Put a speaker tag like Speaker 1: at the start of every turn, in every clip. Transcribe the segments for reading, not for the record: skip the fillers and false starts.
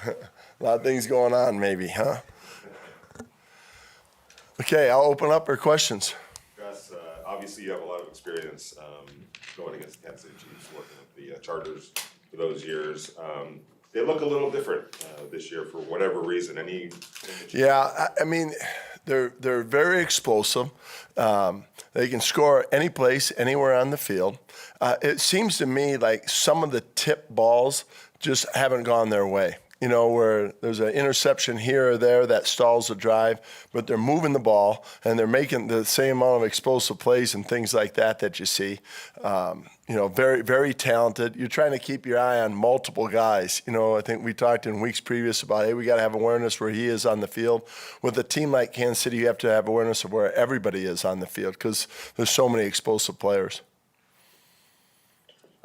Speaker 1: A lot of things going on, maybe, huh? Okay, I'll open up for questions.
Speaker 2: Gus, obviously you have a lot of experience going against Kansas City Chiefs, working with the Chargers for those years. They look a little different this year for whatever reason.
Speaker 1: Yeah, I mean, they're very explosive. They can score any place, anywhere on the field. It seems to me like some of the tip balls just haven't gone their way. You know, where there's an interception here or there that stalls the drive, but they're moving the ball and they're making the same amount of explosive plays and things like that you see. You know, very, very talented. You're trying to keep your eye on multiple guys. You know, I think we talked in weeks previous about, hey, we got to have awareness where he is on the field. With a team like Kansas City, you have to have awareness of where everybody is on the field because there's so many explosive players.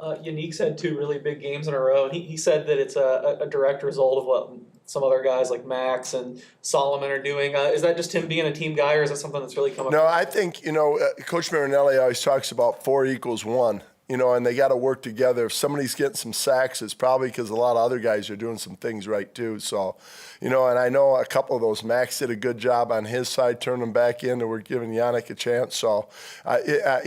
Speaker 3: Yannick's had 2 really big games in a row, and he said that it's a direct result of what some other guys like Max and Solomon are doing. Is that just him being a team guy, or is that something that's really come up?
Speaker 1: No, I think, you know, Coach Marinelli always talks about 4 equals 1. You know, and they got to work together. If somebody's getting some sacks, it's probably because a lot of other guys are doing some things right too. So, you know, and I know a couple of those. Max did a good job on his side, turning them back in, and we're giving Yannick a chance. So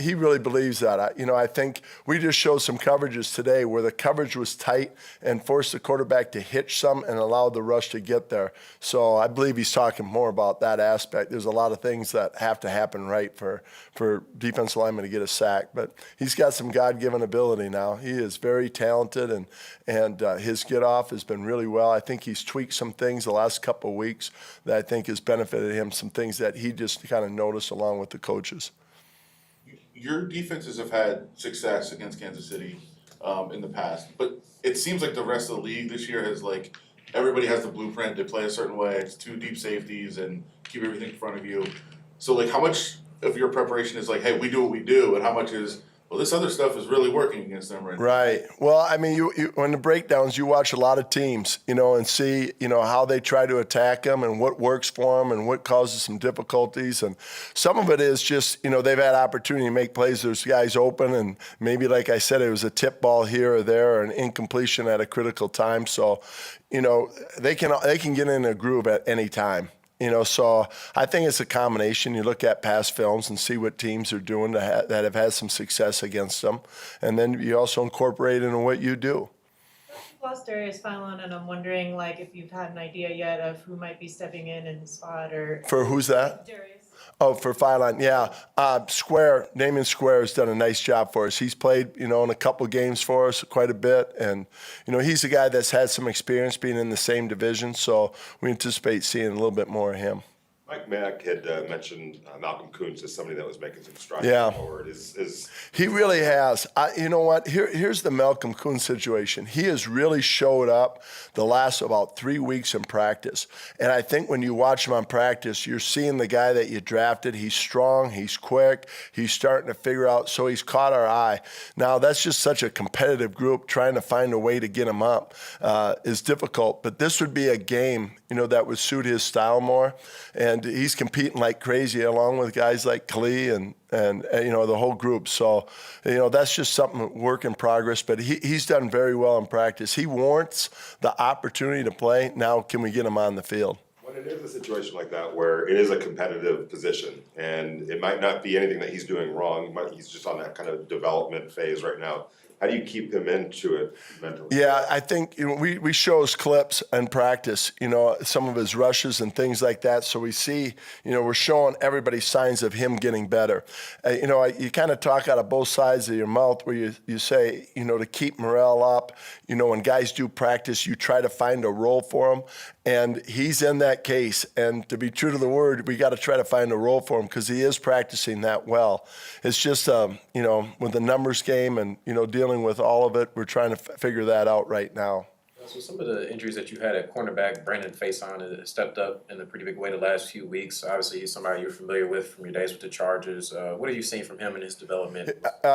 Speaker 1: he really believes that. You know, I think we just showed some coverages today where the coverage was tight and forced the quarterback to hitch some and allowed the rush to get there. So I believe he's talking more about that aspect. There's a lot of things that have to happen right for defensive linemen to get a sack, but he's got some God-given ability now. He is very talented, and his get-off has been really well. I think he's tweaked some things the last couple of weeks that I think has benefited him, some things that he just kind of noticed along with the coaches.
Speaker 4: Your defenses have had success against Kansas City in the past, but it seems like the rest of the league this year has everybody has the blueprint. They play a certain way. It's 2 deep safeties and keep everything in front of you. So how much of your preparation is hey, we do what we do, and how much is, well, this other stuff is really working against them right now?
Speaker 1: Right. Well, I mean, you on the breakdowns, you watch a lot of teams, you know, and see, you know, how they try to attack them and what works for them and what causes some difficulties. And some of it is just, you know, they've had opportunity to make plays. There's guys open, and maybe, like I said, it was a tip ball here or there or an incompletion at a critical time. So, you know, they can get in a groove at any time. You know, so I think it's a combination. You look at past films and see what teams are doing that have had some success against them, and then you also incorporate it into what you do.
Speaker 5: You've lost Darius Philon, and I'm wondering, if you've had an idea yet of who might be stepping in his spot, or
Speaker 1: For who's that?
Speaker 5: Darius.
Speaker 1: Oh, for Philon, yeah. Damian Square has done a nice job for us. He's played, you know, in a couple games for us quite a bit. And, you know, he's a guy that's had some experience being in the same division. So we anticipate seeing a little bit more of him.
Speaker 2: Mike Mack had mentioned Malcolm Kuntz as somebody that was making some strides forward.
Speaker 1: He really has. You know what? Here's the Malcolm Kuntz situation. He has really showed up the last about 3 weeks in practice. And I think when you watch him on practice, you're seeing the guy that you drafted. He's strong. He's quick. He's starting to figure out. So he's caught our eye. Now, that's just such a competitive group. Trying to find a way to get him up is difficult. But this would be a game, you know, that would suit his style more. And he's competing like crazy along with guys like Klee and you know, the whole group. So, you know, that's just something, work in progress. But he's done very well in practice. He warrants the opportunity to play. Now, can we get him on the field?
Speaker 2: When it is a situation like that where it is a competitive position and it might not be anything that he's doing wrong, he's just on that kind of development phase right now. How do you keep him into it mentally?
Speaker 1: Yeah, I think, you know, we show his clips and practice, you know, some of his rushes and things like that. So we see, you know, we're showing everybody signs of him getting better. You know, you kind of talk out of both sides of your mouth where you say, you know, to keep morale up, you know, when guys do practice, you try to find a role for him. And he's in that case. And to be true to the word, we got to try to find a role for him because he is practicing that well. It's just, you know, with the numbers game and, you know, dealing with all of it, we're trying to figure that out right now.
Speaker 6: So some of the injuries that you had at cornerback, Brandon Faison has stepped up in a pretty big way the last few weeks. Obviously, he's somebody you're familiar with from your days with the Chargers. What have you seen from him in his development?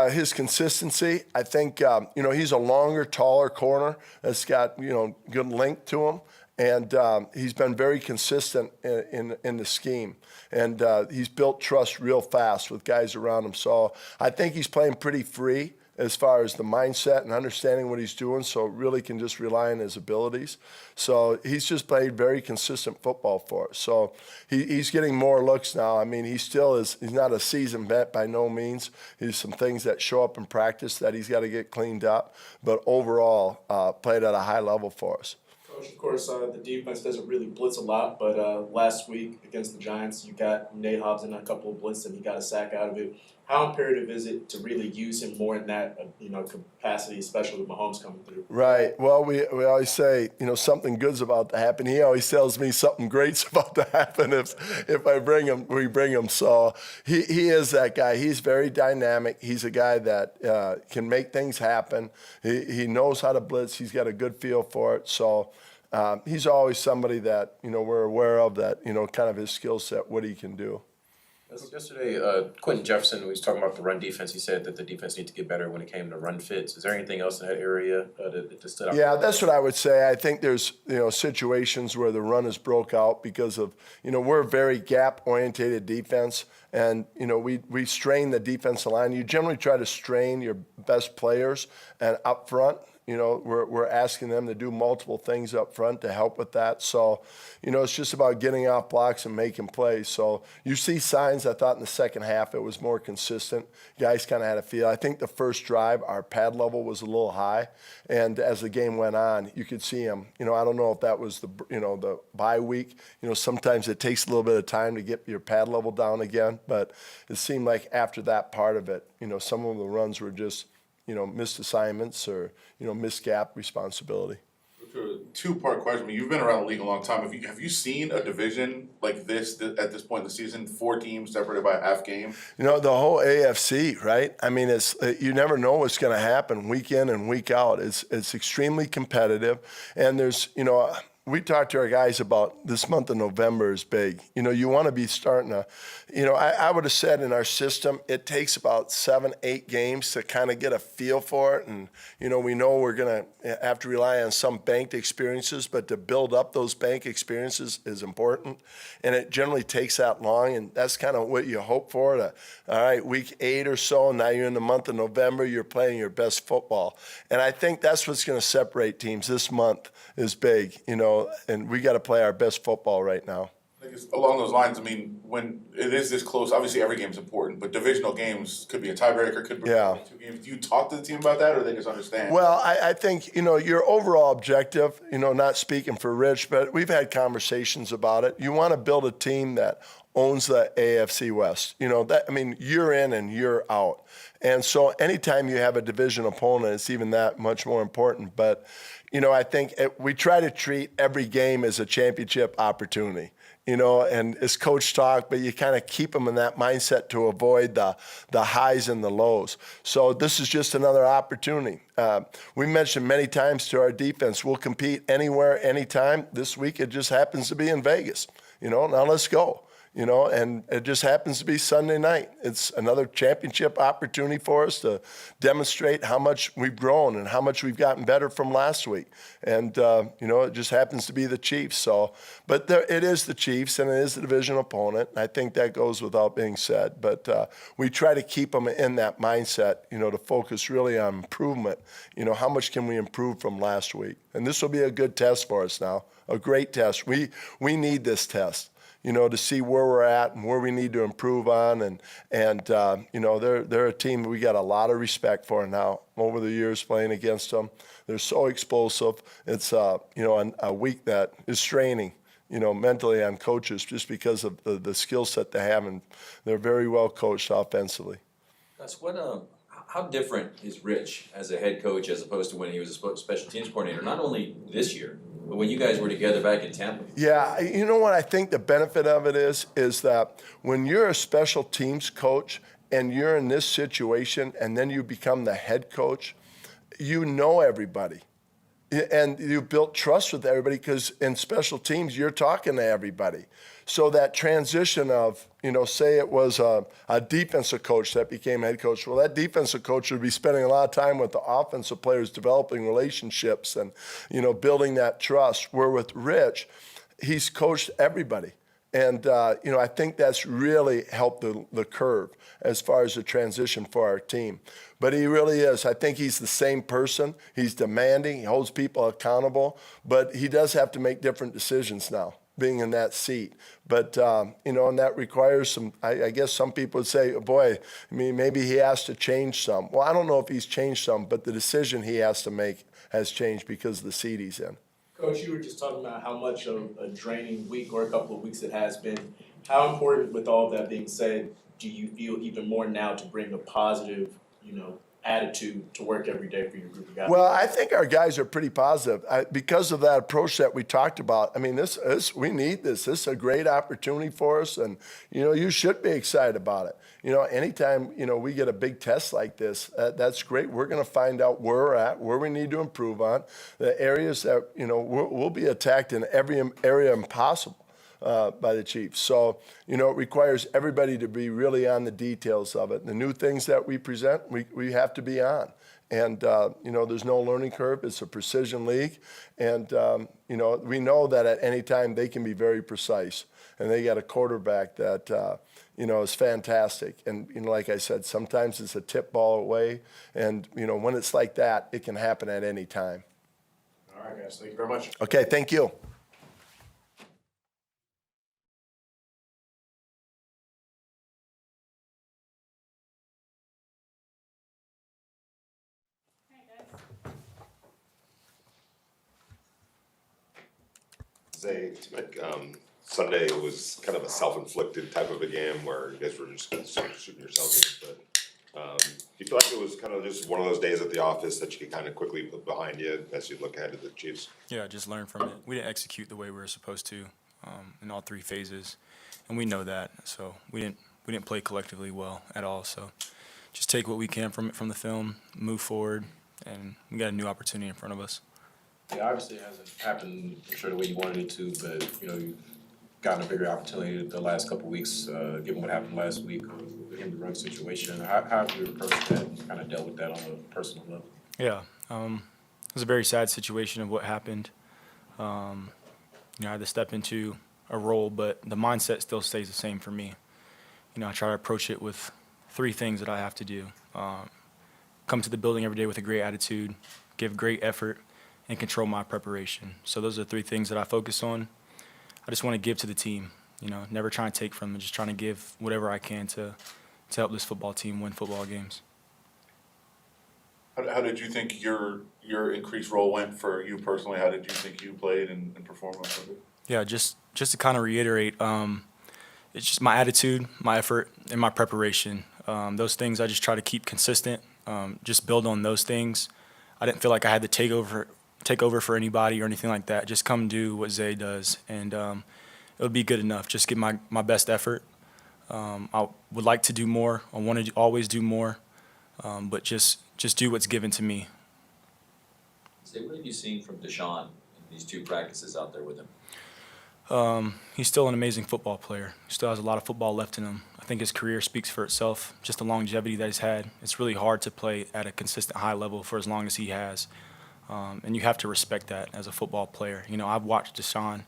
Speaker 1: His consistency, I think, you know, he's a longer, taller corner that's got, you know, good length to him. And he's been very consistent in the scheme. And he's built trust real fast with guys around him. So I think he's playing pretty free. as far as the mindset and understanding what he's doing, so really can just rely on his abilities. So he's just played very consistent football for us. So he's getting more looks now. I mean, he's not a seasoned vet by no means. He's some things that show up in practice that he's got to get cleaned up, but overall played at a high level for us.
Speaker 7: Coach, of course, the defense doesn't really blitz a lot, but last week against the Giants, you got Nate Hobbs in a couple of blitzes and he got a sack out of it. How imperative is it to really use him more in that capacity, especially with Mahomes coming through?
Speaker 1: Right. Well, we always say, something good's about to happen. He always tells me something great's about to happen if we bring him. So he is that guy. He's very dynamic. He's a guy that can make things happen. He knows how to blitz. He's got a good feel for it. So he's always somebody that, we're aware of that, kind of his skill set, what he can do.
Speaker 6: Yesterday, Quentin Jefferson was talking about the run defense. He said that the defense needs to get better when it came to run fits. Is there anything else in that area that stood out?
Speaker 1: Yeah, that's what I would say. I think there's situations where the run is broke out because of we're a very gap-orientated defense, and we strain the defensive line. You generally try to strain your best players, and up front, we're asking them to do multiple things up front to help with that. So, it's just about getting off blocks and making plays. So you see signs. I thought in the second half it was more consistent. Guys kind of had a feel. I think the first drive, our pad level was a little high, and as the game went on, you could see them. I don't know if that was the bye week. Sometimes it takes a little bit of time to get your pad level down again, but it seemed like after that part of it, some of the runs were just missed assignments or, missed gap responsibility.
Speaker 4: Two-part question. You've been around the league a long time. Have you seen a division like this at this point in the season? 4 teams separated by a half game?
Speaker 1: The whole AFC, right? I mean, you never know what's going to happen week in and week out. It's extremely competitive. And there's, we talked to our guys about this month of November is big. You want to be starting to, I would have said in our system, it takes about 7-8 games to kind of get a feel for it. And, we know we're going to have to rely on some banked experiences, but to build up those bank experiences is important. And it generally takes that long. And that's kind of what you hope for. All right, week 8 or so, now you're in the month of November, you're playing your best football. And I think that's what's going to separate teams this month is big, and we got to play our best football right now.
Speaker 4: I guess along those lines, when it is this close, obviously every game is important, but divisional games could be a tiebreaker, could be 2 games. Do you talk to the team about that, or they just understand?
Speaker 1: Well, I think, your overall objective, not speaking for Rich, but we've had conversations about it. You want to build a team that owns the AFC West. You're in and you're out. And so anytime you have a division opponent, it's even that much more important. But, I think we try to treat every game as a championship opportunity. And it's coach talk, but you kind of keep them in that mindset to avoid the highs and the lows. So this is just another opportunity. We mentioned many times to our defense, we'll compete anywhere, anytime. This week it just happens to be in Vegas. Now let's go. And it just happens to be Sunday night. It's another championship opportunity for us to demonstrate how much we've grown and how much we've gotten better from last week. And, it just happens to be the Chiefs. So, but it is the Chiefs and it is the division opponent. I think that goes without being said. But we try to keep them in that mindset, to focus really on improvement. How much can we improve from last week? And this will be a good test for us now, a great test. We need this test. To see where we're at and where we need to improve on. And they're a team we got a lot of respect for now over the years playing against them. They're so explosive. It's, a week that is straining, mentally on coaches just because of the skill set they have. And they're very well coached offensively.
Speaker 8: Gus, how different is Rich as a head coach as opposed to when he was a special teams coordinator, not only this year, but when you guys were together back in Tampa?
Speaker 1: Yeah, what I think the benefit of it is that when you're a special teams coach and you're in this situation and then you become the head coach, you know everybody. And you built trust with everybody because in special teams, you're talking to everybody. So that transition of, say it was a defensive coach that became head coach. Well, that defensive coach would be spending a lot of time with the offensive players, developing relationships and, building that trust. Where with Rich, he's coached everybody. And, I think that's really helped the curve as far as the transition for our team. But he really is. I think he's the same person. He's demanding. He holds people accountable. But he does have to make different decisions now, being in that seat. But, and that requires some, I guess some people would say, boy, maybe he has to change some. Well, I don't know if he's changed some, but the decision he has to make has changed because of the seat he's in.
Speaker 7: Coach, you were just talking about how much of a draining week or a couple of weeks it has been. How important, with all of that being said, do you feel even more now to bring a positive, attitude to work every day for your group of guys?
Speaker 1: Well, I think our guys are pretty positive because of that approach that we talked about. I mean, we need this. This is a great opportunity for us, and you should be excited about it. Anytime we get a big test like this, that's great. We're going to find out where we're at, where we need to improve on, the areas that we'll be attacked in every area possible. By the Chiefs. So, it requires everybody to be really on the details of it. The new things that we present, we have to be on. And, there's no learning curve. It's a precision league. And, we know that at any time they can be very precise. And they got a quarterback that, is fantastic. And, like I said, sometimes it's a tip ball away. And, when it's like that, it can happen at any time.
Speaker 7: All right, guys. Thank you very much.
Speaker 1: Okay, thank you.
Speaker 2: Zay, Sunday was kind of a self-inflicted type of a game where you guys were just shooting yourselves in, but do you feel like it was kind of just one of those days at the office that you could kind of quickly put behind you as you look ahead to the Chiefs?
Speaker 9: Yeah, just learn from it. We didn't execute the way we were supposed to in all three phases, and we know that. So we didn't play collectively well at all. So just take what we can from it, from the film, move forward, and we got a new opportunity in front of us.
Speaker 6: Yeah, obviously it hasn't happened, I'm sure, the way you wanted it to, but, you've gotten a bigger opportunity the last couple of weeks, given what happened last week in the rug situation. How have you approached that and kind of dealt with that on a personal level?
Speaker 9: Yeah, it was a very sad situation of what happened. I had to step into a role, but the mindset still stays the same for me. I try to approach it with three things that I have to do. Come to the building every day with a great attitude, give great effort, and control my preparation. So those are three things that I focus on. I just want to give to the team, never trying to take from them, just trying to give whatever I can to help this football team win football games.
Speaker 4: How did you think your increased role went for you personally? How did you think you played and performed on Sunday?
Speaker 9: Yeah, just to kind of reiterate, it's just my attitude, my effort, and my preparation. Those things I just try to keep consistent, just build on those things. I didn't feel like I had to take over for anybody or anything like that. Just come do what Zay does, and it would be good enough. Just give my best effort. I would like to do more. I want to always do more, but just do what's given to me.
Speaker 8: Zay, what have you seen from Deshaun in these two practices out there with him?
Speaker 9: He's still an amazing football player. He still has a lot of football left in him. I think his career speaks for itself, just the longevity that he's had. It's really hard to play at a consistent high level for as long as he has. And you have to respect that as a football player. I've watched Deshaun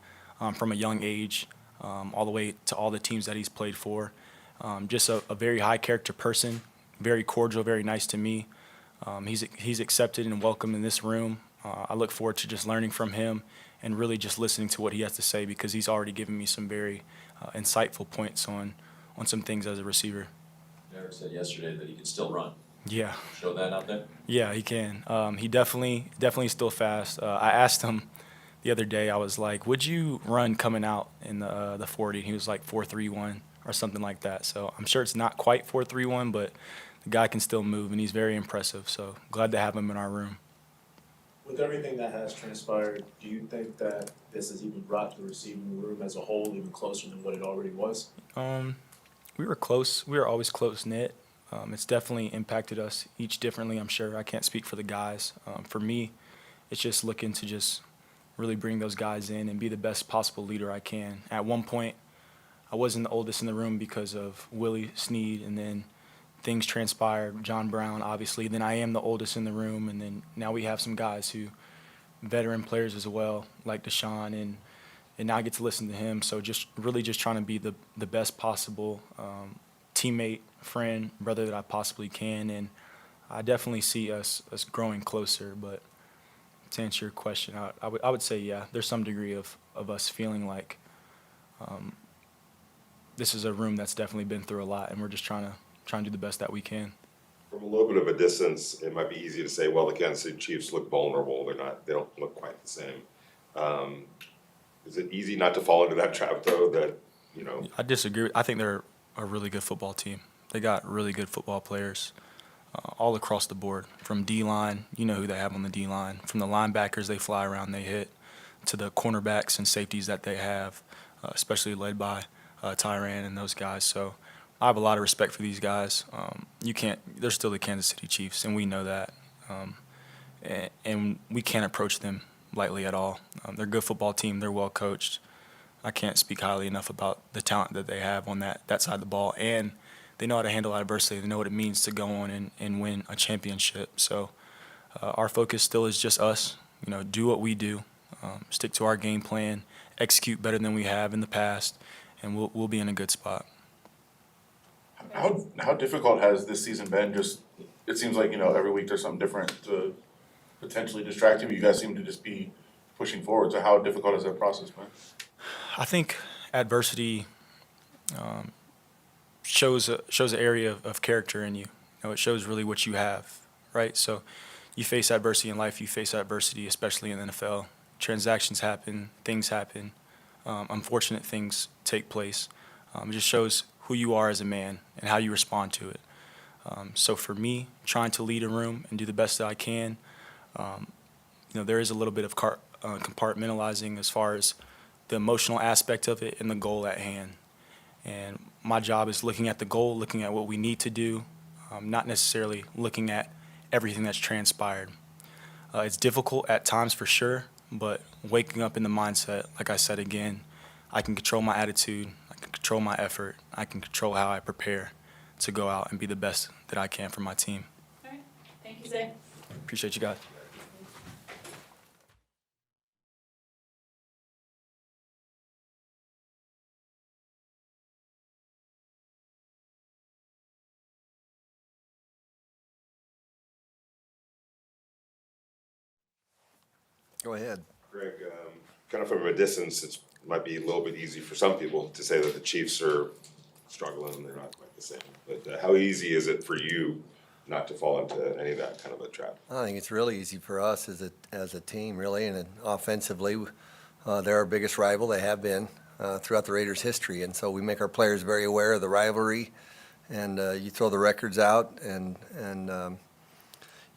Speaker 9: from a young age all the way to all the teams that he's played for. Just a very high character person, very cordial, very nice to me. He's accepted and welcome in this room. I look forward to just learning from him and really just listening to what he has to say, because he's already given me some very insightful points on some things as a receiver.
Speaker 8: Derek said yesterday that he can still run.
Speaker 9: Yeah.
Speaker 8: Show that out there?
Speaker 9: Yeah, he can. He definitely still fast. I asked him the other day, I was like, would you run coming out in the 40? He was like 4.31 or something like that. So I'm sure it's not quite 4.31, but the guy can still move, and he's very impressive. So glad to have him in our room.
Speaker 7: With everything that has transpired, do you think that this has even brought the receiving room as a whole even closer than what it already was?
Speaker 9: We were close. We were always close-knit. It's definitely impacted us each differently, I'm sure. I can't speak for the guys. For me, it's just looking to just really bring those guys in and be the best possible leader I can. At one point, I wasn't the oldest in the room because of Willie Snead, and then things transpired, John Brown, obviously. Then I am the oldest in the room, and then now we have some guys veteran players as well, like Deshaun, and and now I get to listen to him. So just really just trying to be the best possible teammate, friend, brother that I possibly can, and I definitely see us growing closer. But to answer your question, I would say yeah, there's some degree of us feeling like this is a room that's definitely been through a lot, and we're just trying to do the best that we can.
Speaker 2: From a little bit of a distance, it might be easy to say, well, the Kansas City Chiefs look vulnerable. They don't look quite the same. Is it easy not to fall into that trap, though, that,
Speaker 9: I disagree. I think they're a really good football team. They got really good football players all across the board. From D-line, you know who they have on the D-line. From the linebackers, they fly around, they hit, to the cornerbacks and safeties that they have, especially led by Tyrann and those guys. So I have a lot of respect for these guys. They're still the Kansas City Chiefs, and we know that. And we can't approach them lightly at all. They're a good football team. They're well coached. I can't speak highly enough about the talent that they have on that side of the ball. And they know how to handle adversity. They know what it means to go on and win a championship. So our focus still is just us. Do what we do, stick to our game plan, execute better than we have in the past, and we'll be in a good spot.
Speaker 4: How difficult has this season been? Just, it seems like, every week there's something different to potentially distract you, but you guys seem to just be pushing forward. So how difficult has that process been?
Speaker 9: I think adversity shows an area of character in you. It shows really what you have, right? So you face adversity in life, you face adversity, especially in the NFL. Transactions happen, things happen, unfortunate things take place. It just shows who you are as a man and how you respond to it. So for me, trying to lead a room and do the best that I can, there is a little bit of compartmentalizing as far as the emotional aspect of it and the goal at hand. And my job is looking at the goal, looking at what we need to do, not necessarily looking at everything that's transpired. It's difficult at times for sure, but waking up in the mindset, like I said again, I can control my attitude, I can control my effort, I can control how I prepare to go out and be the best that I can for my team.
Speaker 5: All right, thank you, Zay.
Speaker 9: Appreciate you guys.
Speaker 10: Go ahead.
Speaker 2: Greg, kind of from a distance, it might be a little bit easy for some people to say that the Chiefs are struggling, they're not quite the same. But how easy is it for you not to fall into any of that kind of a trap?
Speaker 10: I think it's really easy for us as a team, really, and offensively, they're our biggest rival. They have been throughout the Raiders' history, and so we make our players very aware of the rivalry. And you throw the records out, and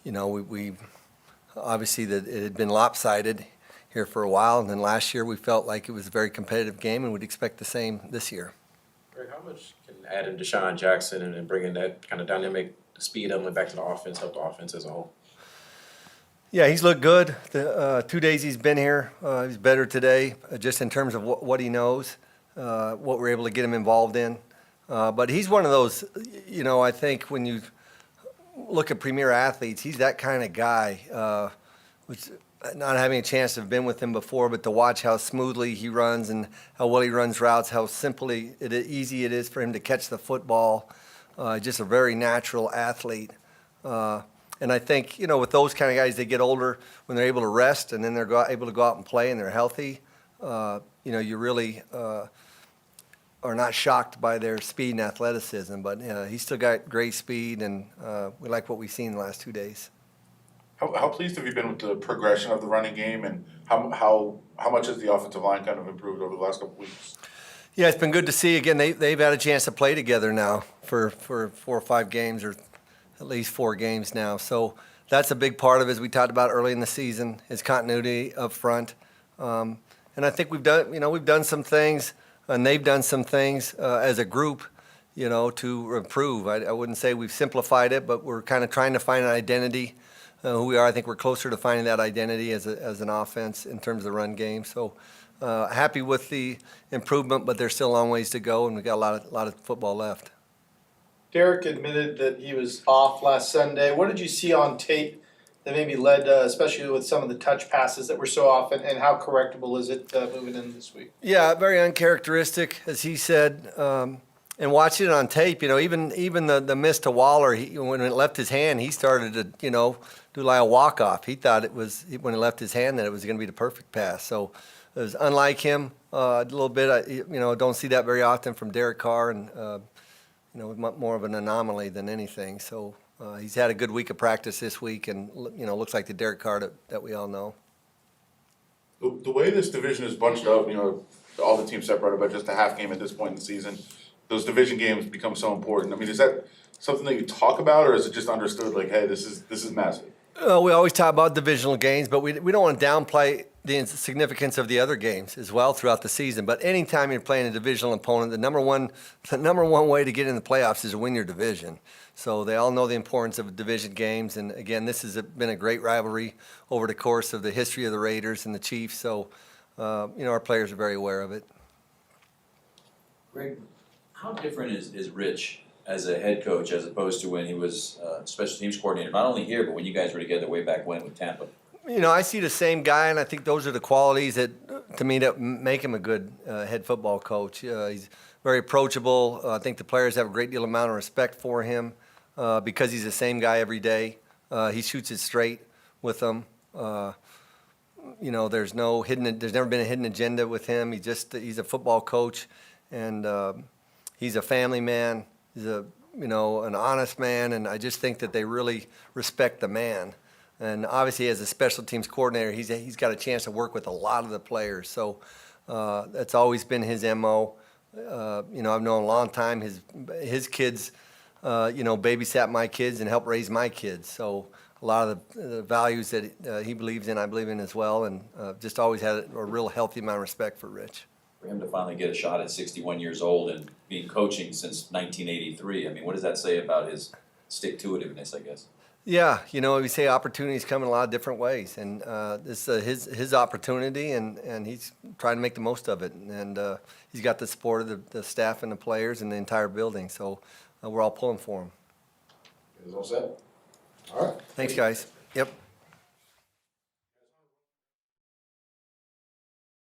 Speaker 10: we obviously that it had been lopsided here for a while, and then last year we felt like it was a very competitive game, and we'd expect the same this year.
Speaker 6: Greg, how much can adding Deshaun Jackson and bringing that kind of dynamic speed element back to the offense help the offense as a whole?
Speaker 10: Yeah, he's looked good. The 2 days he's been here, he's better today, just in terms of what he knows, what we're able to get him involved in. But he's one of those, I think when you look at premier athletes, he's that kind of guy, which not having a chance to have been with him before, but to watch how smoothly he runs and how well he runs routes, how easy it is for him to catch the football, just a very natural athlete. And I think, with those kind of guys, they get older when they're able to rest and then they're able to go out and play and they're healthy. You really are not shocked by their speed and athleticism, but he's still got great speed, and we like what we've seen the last 2 days.
Speaker 4: How pleased have you been with the progression of the running game, and how much has the offensive line kind of improved over the last couple weeks?
Speaker 10: Yeah, it's been good to see. Again, they've had a chance to play together now for 4 or 5 games, or at least 4 games now. So that's a big part of it, as we talked about early in the season, is continuity up front. And I think we've done some things, and they've done some things as a group, to improve. I wouldn't say we've simplified it, but we're kind of trying to find an identity. Who we are. I think we're closer to finding that identity as an offense in terms of the run game. So happy with the improvement, but there's still a long ways to go, and we've got a lot of football left.
Speaker 11: Derek admitted that he was off last Sunday. What did you see on tape that maybe led, especially with some of the touch passes that were so often, and how correctable is it moving in this week?
Speaker 10: Yeah, very uncharacteristic, as he said. And watching it on tape, even the miss to Waller, when it left his hand, he started to, do like a walk-off. He thought it was, when it left his hand, that it was going to be the perfect pass. So it was unlike him a little bit. Don't see that very often from Derek Carr, and, more of an anomaly than anything. So he's had a good week of practice this week, and, looks like the Derek Carr that we all know.
Speaker 4: The way this division is bunched up, all the teams separated by just a half game at this point in the season, those division games become so important. I mean, is that something that you talk about, or is it just understood like, hey, this is massive?
Speaker 10: We always talk about divisional games, but we don't want to downplay the significance of the other games as well throughout the season. But anytime you're playing a divisional opponent, the number one way to get in the playoffs is to win your division. So they all know the importance of division games. And again, this has been a great rivalry over the course of the history of the Raiders and the Chiefs. So, our players are very aware of it.
Speaker 8: Greg, how different is Rich as a head coach as opposed to when he was special teams coordinator, not only here, but when you guys were together way back when with Tampa?
Speaker 10: I see the same guy, and I think those are the qualities that, to me, that make him a good head football coach. He's very approachable. I think the players have a great deal amount of respect for him because he's the same guy every day. He shoots it straight with them. There's never been a hidden agenda with him. He's a football coach, and he's a family man. He's an honest man, and I just think that they really respect the man. And obviously, as a special teams coordinator, he's got a chance to work with a lot of the players. So that's always been his MO. I've known a long time. His kids, babysat my kids and helped raise my kids. So a lot of the values that he believes in, I believe in as well. And just always had a real healthy amount of respect for Rich.
Speaker 8: For him to finally get a shot at 61 years old and being coaching since 1983, I mean, what does that say about his stick-to-itiveness, I guess?
Speaker 10: Yeah, we say opportunities come in a lot of different ways, and this is his opportunity, and he's trying to make the most of it. And he's got the support of the staff and the players and the entire building, so we're all pulling for him.
Speaker 6: Is all set? All right.
Speaker 10: Thanks, guys. Yep.